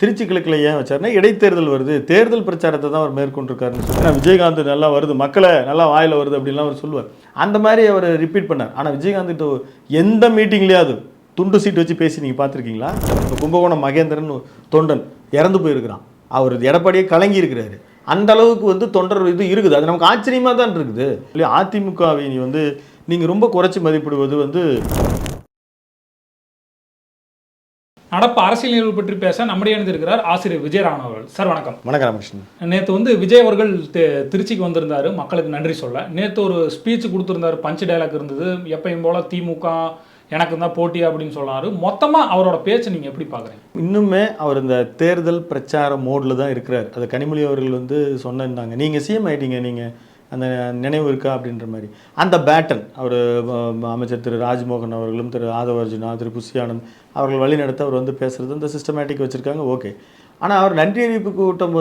திருச்சி கிழக்கில் ஏன் வச்சாருன்னா இடைத்தேர்தல் வருது, தேர்தல் பிரச்சாரத்தை தான் அவர் மேற்கொண்டிருக்காருன்னு சொல்லி விஜயகாந்த் நல்லா வருது, மக்களை நல்லா வாயில் வருது அப்படின்லாம் அவர் சொல்லுவார். அந்த மாதிரி அவர் ரிப்பீட் பண்ணார். ஆனால் விஜயகாந்த் எந்த மீட்டிங்லேயாவது துண்டு சீட்டு வச்சு பேசி நீங்கள் பார்த்துருக்கீங்களா? இப்போ கும்பகோணம் மகேந்திரன் தொண்டன் இறந்து போயிருக்கிறான், அவர் எடப்பாடியே கலங்கி இருக்கிறாரு. அந்த அளவுக்கு தொண்டர் இது இருக்குது. அது நமக்கு ஆச்சரியமாக தான் இருக்குது. இல்லை அதிமுகவை நீங்கள் ரொம்ப குறைச்சி மதிப்பிடுவது நடப்பு அரசியல் நிகழ்வு பற்றி பேச நம்முடைய இணைந்திருக்கிறார் ஆசிரியர் விஜயராமன் அவர்கள். சார் வணக்கம். வணக்கம் ராமகிருஷ்ணன். நேற்று விஜய் அவர்கள் திருச்சிக்கு வந்திருந்தாரு மக்களுக்கு நன்றி சொல்ல. நேற்று ஒரு ஸ்பீச் கொடுத்துருந்தாரு, பஞ்ச் டைலாக் இருந்தது. எப்பயும் போல திமுக எனக்கு தான் போட்டி அப்படின்னு சொன்னார். மொத்தமாக அவரோட பேச்சை நீங்கள் எப்படி பார்க்குறீங்க? இன்னுமே அவர் இந்த தேர்தல் பிரச்சார மோடில் தான் இருக்கிறார். அது கனிமொழி அவர்கள் சொன்னாங்க, நீங்கள் சிஎம் ஆகிட்டீங்க, நீங்கள் அந்த நினைவு இருக்கா அப்படின்ற மாதிரி. அந்த பேட்டன் அவர் அமைச்சர் திரு ராஜ்மோகன் அவர்களும் திரு ஆதவ அர்ஜுனா திரு புஷி ஆனந்த் அவர்கள் வழி நடத்த அவர் பேசுகிறது இந்த சிஸ்டமேட்டிக் வச்சுருக்காங்க. ஓகே. ஆனால் அவர் நன்றி அறிவிப்பு கூட்டம்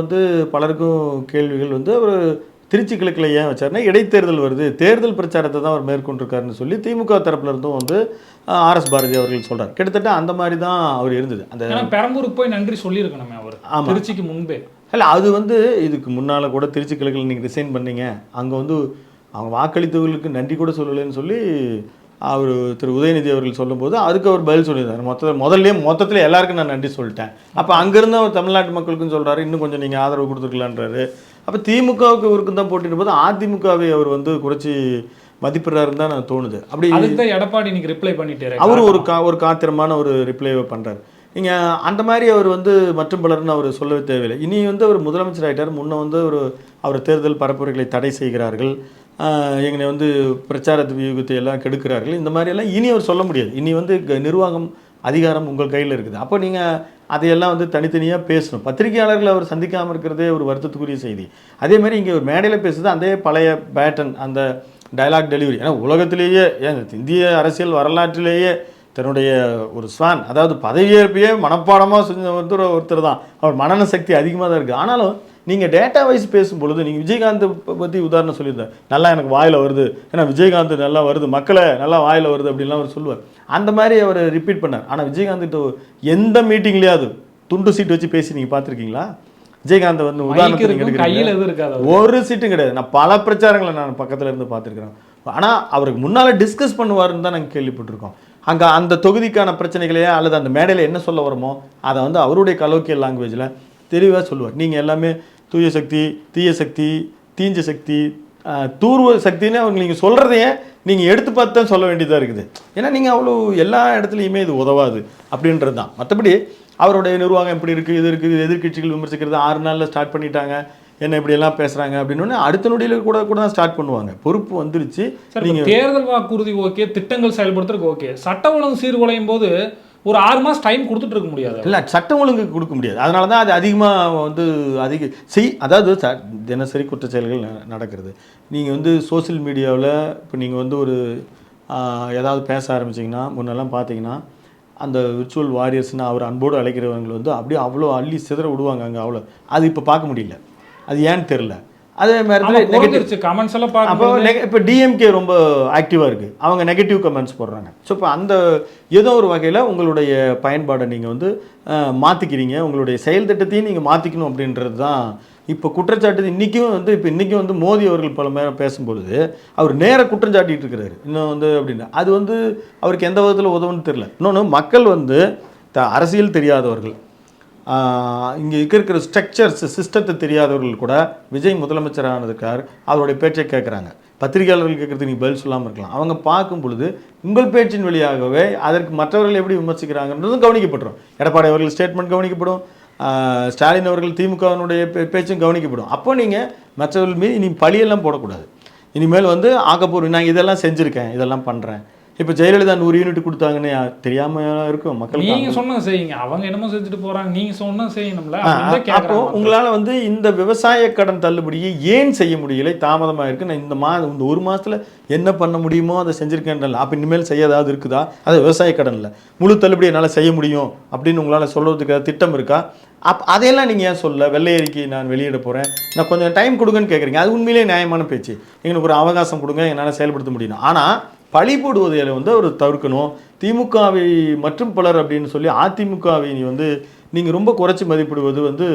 பலருக்கும் கேள்விகள் அவர் திருச்சி கிழக்கில் ஏன் வச்சாருன்னா இடைத்தேர்தல் வருது, தேர்தல் பிரச்சாரத்தை தான் அவர் மேற்கொண்டிருக்காருன்னு சொல்லி திமுக தரப்புல இருந்தும் ஆர்எஸ் பாரதி அவர்கள் சொல்கிறார். கிட்டத்தட்ட அந்த மாதிரி தான் அவர் இருந்தது. அந்த பெரம்பூருக்கு போய் நன்றி சொல்லியிருக்கணுமே அவர். ஆமாம், திருச்சிக்கு முன்பே. இல்லை, அது இதுக்கு முன்னால் கூட திருச்சி கிழக்கில் நீங்கள் ரிசைன் பண்ணீங்க, அங்கே அவங்க வாக்களித்தவர்களுக்கு நன்றி கூட சொல்லலைன்னு சொல்லி அவர் திரு உதயநிதி அவர்கள் சொல்லும்போது அதுக்கு அவர் பதில் சொல்லியிருந்தார். மொத்தத்தில் எல்லாருக்கும் நான் நன்றி சொல்லிட்டேன். அப்போ அங்கேருந்து அவர் தமிழ்நாட்டு மக்களுக்கும் சொல்கிறாரு, இன்னும் கொஞ்சம் நீங்கள் ஆதரவு கொடுத்துருக்கலான்றாரு. அப்போ திமுகவுக்கு இவருக்கும் தான் போட்டிடும் போது அதிமுகவை அவர் குறைச்சி மதிப்பிடுறாருன்னு தான் நான் தோணுது. அப்படி அதுதான் எடப்பாடி இன்னைக்கு ரிப்ளை பண்ணிட்டாரு. அவர் ஒரு காத்திரமான ஒரு ரிப்ளைவை பண்ணுறாரு. நீங்கள் அந்த மாதிரி அவர் மற்றும் பலர்னு அவர் சொல்லவே தேவையில்லை. இனி அவர் முதலமைச்சர் ஆகிட்டார். முன்னே அவர் தேர்தல் பரப்புரைகளை தடை செய்கிறார்கள், எங்களை பிரச்சாரத்து வியூகத்தை எல்லாம் கெடுக்கிறார்கள், இந்த மாதிரியெல்லாம் இனி அவர் சொல்ல முடியாது. இனி நிர்வாகம் அதிகாரம் உங்கள் கையில் இருக்குது. அப்போ நீங்கள் அதையெல்லாம் தனித்தனியாக பேசணும். பத்திரிகையாளர்கள் அவர் சந்திக்காமல் இருக்கிறதே ஒரு வருத்தத்துக்குரிய செய்தி. அதே மாதிரி இங்கே ஒரு மேடையில் பேசுறது அதே பழைய பேட்டன், அந்த டைலாக் டெலிவரி. ஏன்னா உலகத்திலேயே இந்திய அரசியல் வரலாற்றிலேயே தன்னுடைய ஒரு ஸ்வான், அதாவது பதவியேற்பையே மனப்பாடமாக செஞ்ச ஒருத்தர் தான். அவர் மனன சக்தி அதிகமாக தான் இருக்குது. ஆனாலும் நீங்கள் டேட்டா வைஸ் பேசும்பொழுது நீங்கள் விஜயகாந்த் பற்றி உதாரணம் சொல்லியிருந்தார், நல்லா எனக்கு வாயில் வருது, ஏன்னா விஜயகாந்த் நல்லா வருது, மக்களை நல்லா வாயில் வருது அப்படின்லாம் அவர் சொல்லுவார். அந்த மாதிரி அவர் ரிப்பீட் பண்ணார். ஆனால் விஜயகாந்த் எந்த மீட்டிங்லேயாவது துண்டு சீட்டு வச்சு பேசி நீங்கள் பார்த்துருக்கீங்களா? விஜயகாந்த் உதாரணத்துக்கு ஒரு சீட்டும் கிடையாது. நான் பல பிரச்சாரங்களை நான் பக்கத்தில் இருந்து பார்த்துருக்கிறேன். ஆனால் அவருக்கு முன்னால் டிஸ்கஸ் பண்ணுவாருன்னு தான் நாங்கள் கேள்விப்பட்டிருக்கோம். அங்கே அந்த தொகுதிக்கான பிரச்சனைகளையே அல்லது அந்த மேடையில் என்ன சொல்ல வருமோ அதை அவருடைய கலோக்கியல் லாங்குவேஜில் தெளிவாக சொல்லுவார். நீங்கள் எல்லாமே தூய சக்தி, தீய சக்தி, தீஞ்ச சக்தி, தூர்வ சக்தின்னு அவங்க நீங்கள் சொல்கிறதையே நீங்கள் எடுத்து பார்த்து தான் சொல்ல வேண்டியதாக இருக்குது. ஏன்னா நீங்கள் அவ்வளோ எல்லா இடத்துலையுமே இது உதவாது அப்படின்றது தான். மற்றபடி அவருடைய நிர்வாகம் எப்படி இருக்குது, இது இருக்குது, எதிர்கட்சிகள் விமர்சிக்கிறது 6 நாளில் ஸ்டார்ட் பண்ணிட்டாங்க, என்ன இப்படியெல்லாம் பேசுகிறாங்க அப்படின்னு அடுத்த நொடியில் கூட தான் ஸ்டார்ட் பண்ணுவாங்க. பொறுப்பு வந்துருச்சு. நீங்கள் தேர்தல் வாக்குறுதி ஓகே, திட்டங்கள் செயல்படுத்துறதுக்கு ஓகே, சட்ட ஒழுங்கு சீர்குலையும் போது ஒரு 6 மாதம் டைம் கொடுத்துட்டு இருக்க முடியாது. இல்லை, சட்டம் ஒழுங்கு கொடுக்க முடியாது. அதனால தான் அது அதிகமாக அதாவது தினசரி குற்ற செயல்கள் நடக்கிறது. நீங்கள் சோசியல் மீடியாவில் இப்போ நீங்கள் ஒரு ஏதாவது பேச ஆரம்பிச்சிங்கன்னா, முன்னெல்லாம் பார்த்தீங்கன்னா அந்த விர்ச்சுவல் வாரியர்ஸ்னு அவர் அன்போடு அழைக்கிறவங்க அப்படியே அவ்வளோ அள்ளி சிதற விடுவாங்க அங்கே. அவ்வளோ அது இப்போ பார்க்க முடியல. அது ஏன்னு தெரில. அதே மாதிரி கமெண்ட்ஸ் எல்லாம் அப்போ இப்போ டிஎம்கே ரொம்ப ஆக்டிவாக இருக்குது, அவங்க நெகட்டிவ் கமெண்ட்ஸ் போடுறாங்க. ஸோ இப்போ அந்த ஏதோ ஒரு வகையில் உங்களுடைய பயன்பாடை நீங்கள் மாற்றிக்கிறீங்க, உங்களுடைய செயல் திட்டத்தையும் நீங்கள் மாற்றிக்கணும் அப்படின்றது தான் இப்போ குற்றச்சாட்டு. இன்றைக்கும் மோடி அவர்கள் பல நேரம் பேசும்பொழுது அவர் நேராக குற்றம் சாட்டிகிட்டு இருக்கிறாரு. இன்னும் அப்படின்னா அது அவருக்கு எந்த விதத்தில் உதவுன்னு தெரியல. இன்னொன்று, மக்கள் அரசியல் தெரியாதவர்கள், இங்கே இருக்கிற ஸ்ட்ரக்சர்ஸ் சிஸ்டத்தை தெரியாதவர்கள் கூட விஜய் முதலமைச்சர் ஆனதுக்கார் அவருடைய பேச்சை கேட்குறாங்க. பத்திரிகையாளர்கள் கேட்குறதுக்கு நீங்கள் பதில் சொல்லாமல் இருக்கலாம். அவங்க பார்க்கும் பொழுது உங்கள் பேச்சின் வழியாகவே அதற்கு மற்றவர்கள் எப்படி விமர்சிக்கிறாங்கன்றதும் கவனிக்கப்படும். எடப்பாடி அவர்கள் ஸ்டேட்மெண்ட் கவனிக்கப்படும், ஸ்டாலின் அவர்கள் திமுகவினுடைய பேச்சும் கவனிக்கப்படும். அப்போ நீங்கள் மற்றவர்கள் மீது இனி பழியெல்லாம் போடக்கூடாது. இனிமேல் ஆக்கப்பூர்வம் நான் இதெல்லாம் செஞ்சுருக்கேன், இதெல்லாம் பண்ணுறேன். இப்போ ஜெயலலிதா 100 யூனிட் கொடுத்தாங்கன்னு தெரியாமல் இருக்கும் மக்கள். நீங்கள் சொன்ன செய்யுங்க, அவங்க என்னமோ செஞ்சுட்டு போகிறாங்க, நீங்கள் சொன்ன செய்யணும்ல. அப்போ உங்களால் இந்த விவசாய கடன் தள்ளுபடியை ஏன் செய்ய முடியலை, தாமதமாக இருக்குது. நான் இந்த 1 மாதத்தில் என்ன பண்ண முடியுமோ அதை செஞ்சுருக்கேன்ல. அப்போ இனிமேல் செய்யாதாவது இருக்குதா? அது விவசாய கடனில் முழு தள்ளுபடி என்னால் செய்ய முடியும் அப்படின்னு உங்களால் சொல்கிறதுக்கு திட்டம் இருக்கா? அதையெல்லாம் நீங்கள் ஏன் சொல்ல? வெள்ளை அறிக்கை நான் வெளியிட போகிறேன், நான் கொஞ்சம் டைம் கொடுங்கன்னு கேட்குறீங்க. அது உண்மையிலே நியாயமான பேச்சு. எங்களுக்கு ஒரு அவகாசம் கொடுங்க, என்னால் செயல்படுத்த முடியும். ஆனால் பழி போடுவதில் அவர் தவிர்க்கணும். திமுகவை மற்றும் பலர் அப்படின்னு சொல்லி அதிமுகவை நீங்கள் ரொம்ப குறைச்சி மதிப்பிடுவது வந்து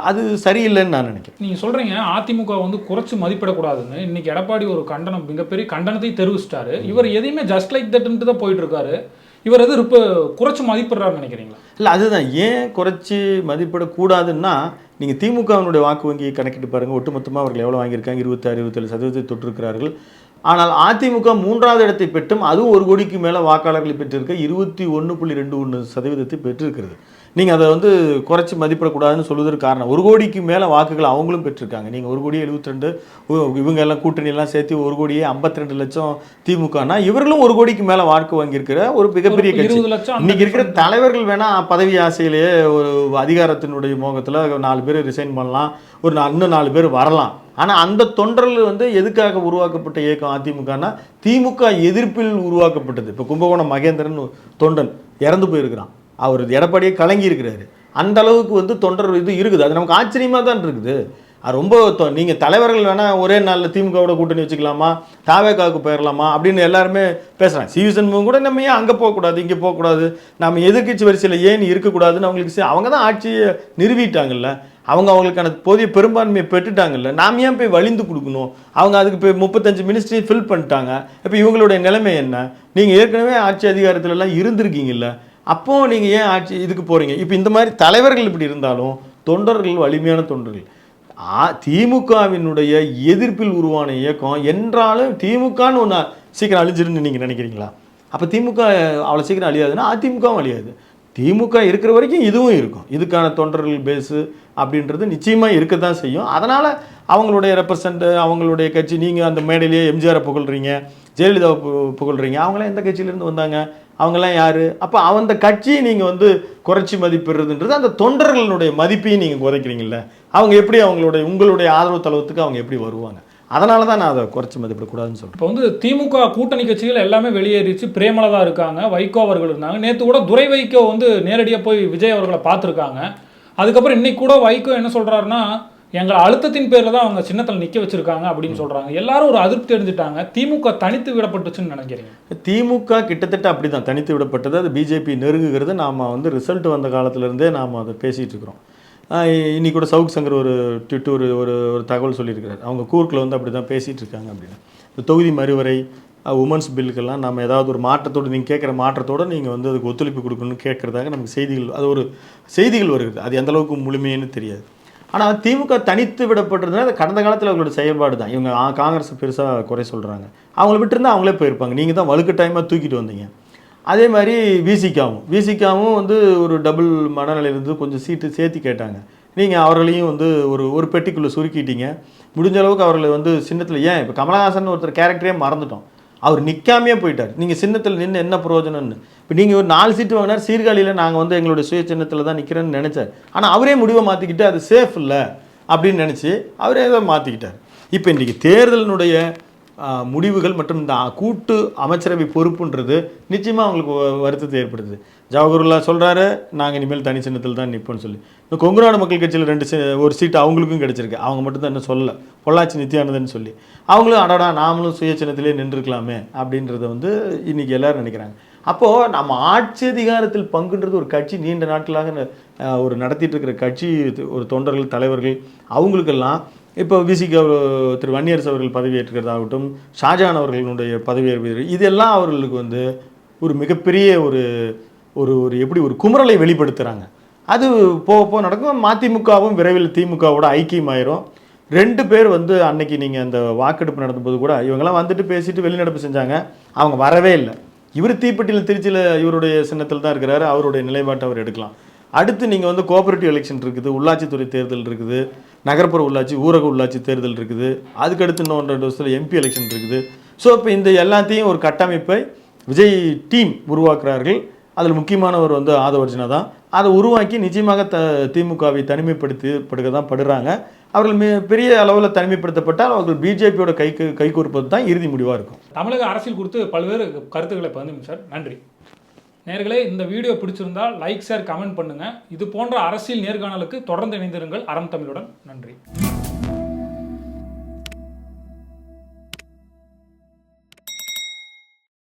அது சரியில்லைன்னு நான் நினைக்கிறேன். நீங்கள் சொல்கிறீங்க அதிமுக வந்து குறைச்சி மதிப்பிடக்கூடாதுன்னு. இன்னைக்கு எடப்பாடி ஒரு கண்டனம், மிகப்பெரிய கண்டனத்தை தெரிவிச்சிட்டாரு. இவர் எதையுமே ஜஸ்ட் லைக் தட்ன்ட்டு தான் போயிட்டு இருக்காரு. இவர் எது இப்போ குறைச்சி மதிப்பிடுறாருன்னு நினைக்கிறீங்களா? இல்லை, அதுதான் ஏன் குறைச்சி மதிப்பிடக்கூடாதுன்னா, நீங்கள் திமுகவினுடைய வாக்கு வங்கியை கணக்கிட்டு பாருங்கள். ஒட்டுமொத்தமாக அவர்கள் எவ்வளோ வாங்கியிருக்காங்க? 26-27% தொட்டிருக்கிறார்கள். ஆனால் அதிமுக 3வது இடத்தை பெற்றும் அதுவும் 1 கோடிக்கு மேலே வாக்காளர்களை பெற்றிருக்க 21.21% பெற்றிருக்கிறது. நீங்கள் அதை வந்து குறைச்சி மதிப்பிடக்கூடாதுன்னு சொல்வதற்கு காரணம் 1 கோடிக்கு மேலே வாக்குகள் அவங்களும் பெற்றிருக்காங்க. நீங்கள் 1,72,00,000 இவங்க எல்லாம் கூட்டணியெல்லாம் சேர்த்து 1,52,00,000 திமுகனா இவர்களும் 1 கோடிக்கு மேலே வாக்கு வாங்கியிருக்கிற ஒரு மிகப்பெரிய கட்சி. இன்னைக்கு இருக்கிற தலைவர்கள் வேணா பதவி ஆசையிலேயே ஒரு அதிகாரத்தினுடைய மோகத்தில் 4 பேர் ரிசைன் பண்ணலாம், இன்னும் 4 பேர் வரலாம். ஆனால் அந்த தொண்டர்கள் வந்து எதுக்காக உருவாக்கப்பட்ட இயக்கம் அதிமுகனா திமுக எதிர்ப்பில் உருவாக்கப்பட்டது. இப்போ கும்பகோணம் மகேந்திரன் தொண்டன் இறந்து போயிருக்கிறான், அவர் எடப்பாடியே கலங்கி இருக்கிறாரு. அந்த அளவுக்கு வந்து தொண்டர் இது இருக்குது. அது நமக்கு ஆச்சரியமாக தான் இருக்குது. ரொம்ப நீங்கள் தலைவர்கள் வேணால் ஒரே நாளில் திமுகவோட கூட்டணி வச்சுக்கலாமா, தாவேக்காவுக்கு போயிடலாமா அப்படின்னு எல்லாருமே பேசுகிறாங்க. சிவி சண்முகம் கூட நம்ம ஏன் அங்கே போகக்கூடாது, இங்கே போகக்கூடாது, நம்ம எதிர்க்கட்சி வரிசையில் ஏன் இருக்கக்கூடாதுன்னு அவங்களுக்கு அவங்க தான் ஆட்சியை நிறுவிட்டாங்கல்ல, அவங்களுக்கான போதிய பெரும்பான்மையை பெற்றுட்டாங்கல்ல, நாம் ஏன் போய் வலிந்து கொடுக்கணும்? அவங்க அதுக்கு போய் 35 மினிஸ்ட்ரி ஃபில் பண்ணிட்டாங்க. இப்போ இவங்களுடைய நிலைமை என்ன? நீங்கள் ஏற்கனவே ஆட்சி அதிகாரத்துலலாம் இருந்திருக்கீங்கல்ல, அப்போது நீங்கள் ஏன் ஆட்சி இதுக்கு போகிறீங்க? இப்போ இந்த மாதிரி தலைவர்கள் இப்படி இருந்தாலும் தொண்டர்கள் வலிமையான தொண்டர்கள். திமுகவினுடைய எதிர்ப்பில் உருவான இயக்கம் என்றாலும் திமுகன்னு ஒன்று சீக்கிரம் அழிஞ்சிருன்னு நீங்கள் நினைக்கிறீங்களா? அப்போ திமுக அவ்வளோ சீக்கிரம் அழியாதுன்னா அதிமுகவும் அழியாது. திமுக இருக்கிற வரைக்கும் இதுவும் இருக்கும். இதுக்கான தொண்டர்கள் பேஸு அப்படின்றது நிச்சயமாக இருக்க தான் செய்யும். அதனால் அவங்களுடைய அவங்களுடைய கட்சி, நீங்கள் அந்த மேடையிலேயே எம்ஜிஆரை புகழ்கிறீங்க, ஜெயலலிதாவை புகழ்கிறீங்க. அவங்களாம் எந்த கட்சியிலேருந்து வந்தாங்க? அவங்கெல்லாம் யார்? அப்போ அந்த கட்சியை நீங்கள் வந்து குறைச்சி மதிப்பிடுறதுன்றது அந்த தொண்டர்களுடைய மதிப்பையும் நீங்கள் குறைக்கிறீங்கல்ல. அவங்க எப்படி உங்களுடைய ஆதரவு தளவுக்கு அவங்க எப்படி வருவாங்க? அதனால தான் நான் அதை குறைச்சி மதிப்பிடக்கூடாதுன்னு சொல்கிறேன். இப்போ வந்து திமுக கூட்டணி கட்சிகள் எல்லாமே வெளியேறிச்சு, பிரேமலதா இருக்காங்க, வைகோ அவர்கள் இருந்தாங்க. நேற்று கூட துரை வைகோ வந்து நேரடியாக போய் விஜய் அவர்களை பார்த்துருக்காங்க. அதுக்கப்புறம் இன்னைக்கு கூட வைகோ என்ன சொல்கிறாருன்னா, எங்களை அழுத்தத்தின் பேரில் தான் அவங்க சின்னத்தில் நிற்க வச்சிருக்காங்க அப்படின்னு சொல்கிறாங்க. எல்லாரும் ஒரு அதிருப்தி அடைஞ்சிட்டாங்க. திமுக தனித்து விடப்பட்டுச்சுன்னு நினைக்கிறீங்க? திமுக கிட்டத்தட்ட அப்படி தான் தனித்து விடப்பட்டது. அது பிஜேபி நெருங்குகிறது. நாம் வந்து ரிசல்ட் வந்த காலத்திலேருந்தே நாம் அதை பேசிகிட்டு இருக்கிறோம். இன்னைக்கு கூட சவுக் சங்கர் ஒரு ட்விட்டர் ஒரு தகவல் சொல்லியிருக்கிறார். அவங்க கூர்க்கில் வந்து அப்படி தான் பேசிகிட்டு இருக்காங்க அப்படின்னு. இந்த தொகுதி மறுவரை, உமன்ஸ் பில்லுக்கெல்லாம் நம்ம ஏதாவது ஒரு மாற்றத்தோடு, நீங்கள் கேட்குற மாற்றத்தோடு நீங்கள் வந்து அதுக்கு ஒத்துழைப்பு கொடுக்கணும்னு கேட்குறதாக நமக்கு செய்திகள் வருகிறது. அது எந்தளவுக்கு முழுமைன்னு தெரியாது. ஆனால் திமுக தனித்து விடப்பட்டதுன்னா அது கடந்த காலத்தில் அவங்களோட செயல்பாடு தான். இவங்க காங்கிரஸ் பெருசாக குறை சொல்கிறாங்க. அவங்கள விட்டுருந்தா அவங்களே போயிருப்பாங்க. நீங்கள் தான் வலுக்கட்டாயமாக தூக்கிட்டு வந்தீங்க. அதே மாதிரி விசிகாவும் வந்து ஒரு டபுள் மனநிலையிலிருந்து கொஞ்சம் சீட்டு சேர்த்து கேட்டாங்க. நீங்கள் அவர்களையும் வந்து ஒரு பெட்டிக்குள்ளே சுருக்கிட்டீங்க. முடிஞ்ச அளவுக்கு அவர்களை வந்து சின்னத்தில் ஏன் இப்போ கமலஹாசன் ஒருத்தர் கேரக்டரே மறந்துட்டோம். அவர் நிற்காமையே போயிட்டார். நீங்கள் சின்னத்தில் நின்று என்ன பிரயோஜனம்னு. இப்போ நீங்கள் ஒரு 4 சீட்டு வாங்கினார். சீர்காழியில் நாங்கள் வந்து எங்களுடைய சுய சின்னத்தில் தான் நிற்கிறேன்னு நினச்சார். ஆனால் அவரே முடிவை மாற்றிக்கிட்டு அது சேஃப் இல்லை அப்படின்னு நினச்சி அவரே தான் மாற்றிக்கிட்டார். இப்போ இன்றைக்கி தேர்தலினுடைய முடிவுகள் மற்றும் இந்த கூட்டு அமைச்சரவை பொறுப்புன்றது நிச்சயமாக அவங்களுக்கு வருத்தத்தை ஏற்படுது. ஜவஹர்லா சொல்கிறாரு, நாங்கள் இனிமேல் தனி சின்னத்தில் தான் நிற்போம்னு சொல்லி. இந்த கொங்குநாடு மக்கள் கட்சியில் ஒரு சீட்டு அவங்களுக்கும் கிடச்சிருக்கு. அவங்க மட்டும்தான் இன்னும் சொல்லலை, பொள்ளாச்சி நித்யானந்தன்னு சொல்லி. அவங்களும் அடடா நாமளும் சுய சின்னத்திலே நின்றுருக்கலாமே அப்படின்றத வந்து இன்றைக்கி எல்லோரும் நினைக்கிறாங்க. அப்போது நம்ம ஆட்சி அதிகாரத்தில் பங்குன்றது ஒரு கட்சி நீண்ட நாட்களாக ஒரு நடத்திட்டு இருக்கிற கட்சி, ஒரு தொண்டர்கள் தலைவர்கள் அவங்களுக்கெல்லாம் இப்போ விசிக திரு வன்னியரசு அவர்கள் பதவியேற்றுக்கிறதாகட்டும், ஷாஜான் அவர்களுடைய பதவியேற்பு, இதெல்லாம் அவர்களுக்கு வந்து ஒரு மிகப்பெரிய ஒரு எப்படி ஒரு குமுறலை வெளிப்படுத்துகிறாங்க. அது போக நடக்கும். மதிமுகவும் விரைவில் திமுகவோட ஐக்கியமாயிரும். 2 பேர் வந்து அன்னைக்கு நீங்கள் அந்த வாக்கெடுப்பு நடந்தபோது கூட இவங்கெல்லாம் வந்துட்டு பேசிட்டு வெளிநடப்பு செஞ்சாங்க. அவங்க வரவே இல்லை. இவர் தீப்பெட்டியில் திருச்சியில் இவருடைய சின்னத்தில் தான் இருக்கிறாரு. அவருடைய நிலைப்பாட்டை அவர் எடுக்கலாம். அடுத்து நீங்கள் வந்து கோஆபரேட்டிவ் எலெக்ஷன் இருக்குது, உள்ளாட்சித்துறை தேர்தல் இருக்குது, நகர்ப்புற உள்ளாட்சி, ஊரக உள்ளாட்சி தேர்தல் இருக்குது, அதுக்கடுத்து இன்னும் 1-2 வருஷத்தில் எம்பி எலெக்ஷன் இருக்குது. ஸோ இப்போ இந்த எல்லாத்தையும் ஒரு கட்டமைப்பை விஜய் டீம் உருவாக்குறார்கள். அதில் முக்கியமானவர் வந்து ஆதவர்ஜனா தான். அதை உருவாக்கி நிச்சயமாக திமுகவை தனிமைப்படுத்த தான் படுறாங்க. அவர்கள் பெரிய அளவில் தனிமைப்படுத்தப்பட்டால் அவர்கள் பிஜேபியோட கைகோர்ப்பது தான் இறுதி முடிவாக இருக்கும். தமிழக அரசியல் குறித்து பல்வேறு கருத்துக்களை பகிர்ந்தீங்க சார், நன்றி. நேயர்களே, இந்த வீடியோ பிடிச்சிருந்தால் லைக், ஷேர், கமெண்ட் பண்ணுங்கள். இது போன்ற அரசியல் நேர்காணலுக்கு தொடர்ந்து இணைந்திருங்கள் அறம் தமிழுடன். நன்றி.